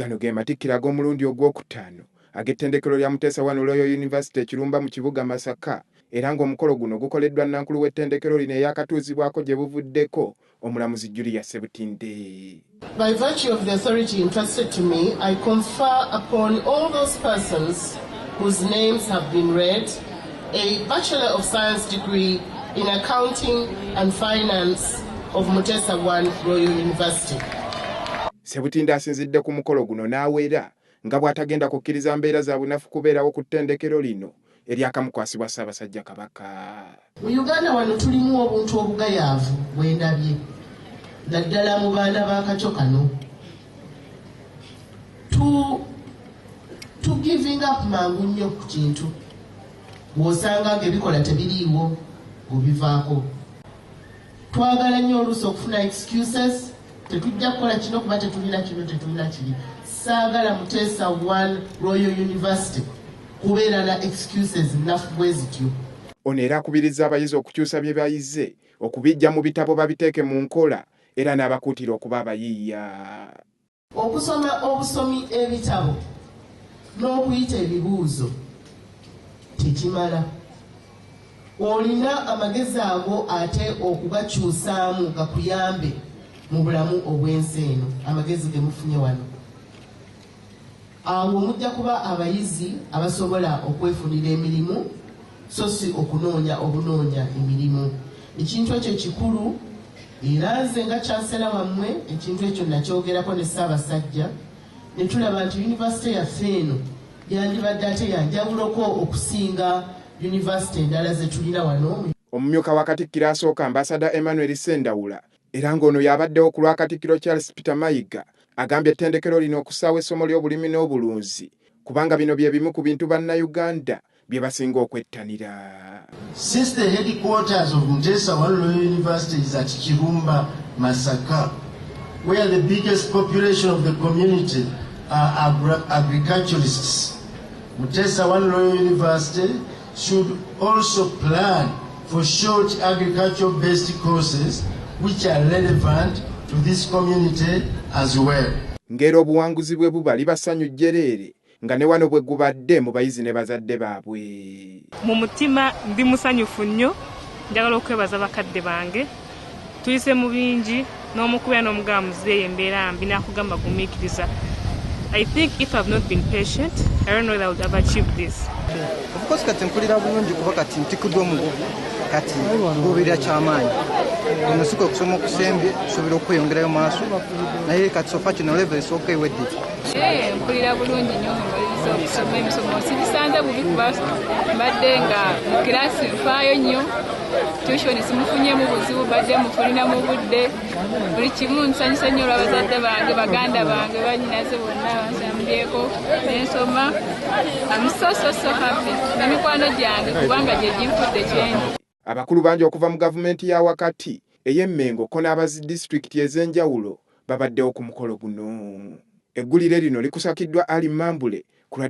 Gano ge matikkira ag'omulundi ogwokutaano ag'ettendekero lya Muteesa I Royal University Kirumba mu kibuga Masaka, era ng'omukolo guno gukoleddwa Nankulu w'ettendekero lino eyakatuuzibwako gye buvuddeko Omulamuzi Julia Sebutinde. By virtue of the authority entrusted to me, I confer upon all those persons whose names have been read a Bachelor of Science degree in Accounting and Finance of Muteesa I Royal University. Sebutinde asinzidde ku mukolo guno n'aweera nga bw'atagenda kukkiriza mbeera za bunafu kubeerawo ku ttendekero lino eryakamukwasibwa Ssaabasajja Kabaka. Mu Uganda wano tulimu obuntu obugayaavu bwendabye naddala mu baana b'akacyo kano. To giving up mangu nnyo ku kintu bw'osanga ng'ebikola tebiriiwo ng'obivaako. Twagala nnyo oluusi okufuna excuses, tetujja kukola kino kuba tetulina kino tetulina kiri. Saagala Muteesa I Royal University kubeera na excuses nnafu bwe zityo. Ono era akubiriza abayizi okukyusa bye bayize, okubijja mu bitabo babiteeke mu nkola, era n'abakuutira okuba abayiiya. Okusoma obusomi ebitabo n'okuyita ebibuuzo tekimala. Olina amagezi ago ate okugakyusaamu gakuyambe mu bulamu obw'ensi eno, amagezi ge mufunye wano. Awo mujja kuba abayizi abasobola okwefunira emirimu so si okunoonya emirimu. Ekintu ekyo kikulu, era nze nga chansela wammwe ekintu ekyo nakyogerako ne Ssaabasajja, ne tulaba nti yunivasite yaffe eno yandibadde ate yanjawuloko okusinga yunivasite endala ze tulina wano. Omumyuka wa Katikkiro asooka Ambassador Emmanuel Sendawula, era ng'ono yabaddewo ku lwa Katikkiro Charles Peter Mayiga, agambye ettendekero lino okusaawa essomo ly'obulimi n'obulunzi, kubanga bino bye bimu ku bintu Bannayuganda bye basinga okwettanira. Since the headquarters of Muteesa I Royal University is at Kirumba, Masaka, where the biggest population of the community are agriculturists, Muteesa I Royal University should also plan for short agricultural-based courses which are relevant to this community as well. Ngero obuwanguzi bwe bubali basanyu jjereere nga ne wano bwe gubadde mu bayizi ne bazadde baabwe. Mu mutima ndi musanyufu nnyo, njagala okwebaza bakadde bange. Tuyise mu bingi n'omukubya n'omugamba muzeeyo embeera mbi n'akugamba gumiikiriza. I think if I've not been patient, I don't know that I would have achieved this. Of course kati mpulira bulungi kuba kati ntikiddwa mu kati ngubirira kyamaanyi. Ono siko okusoma okusembye tusobera okweyongerayo maaso naye kati sofa kino level esooka ewedde. Mpulira bulungi nnyo nga okusoma emisomo sibisanze bubi kuba mbadde nga mu kirasi nfaayo nnyo, tuition simufunyemu buzibu, badde mufulina mu budde, buli kimu nsanyusa nnyo olw'abazadde bange, baganda bange, bannyinaze bonna bansambyeko n'ensoma. I'm so happy n'emikwano gyange kubanga gye ginfudde kyendi. Abakulu bangi okuva mu gavumenti ya wakati ey'Emmengo ko n'abazi disitulikiti ez'enjawulo babaddewo ku mukolo guno. Eggulire lino likusakiddwa Ali Mambule ku lwa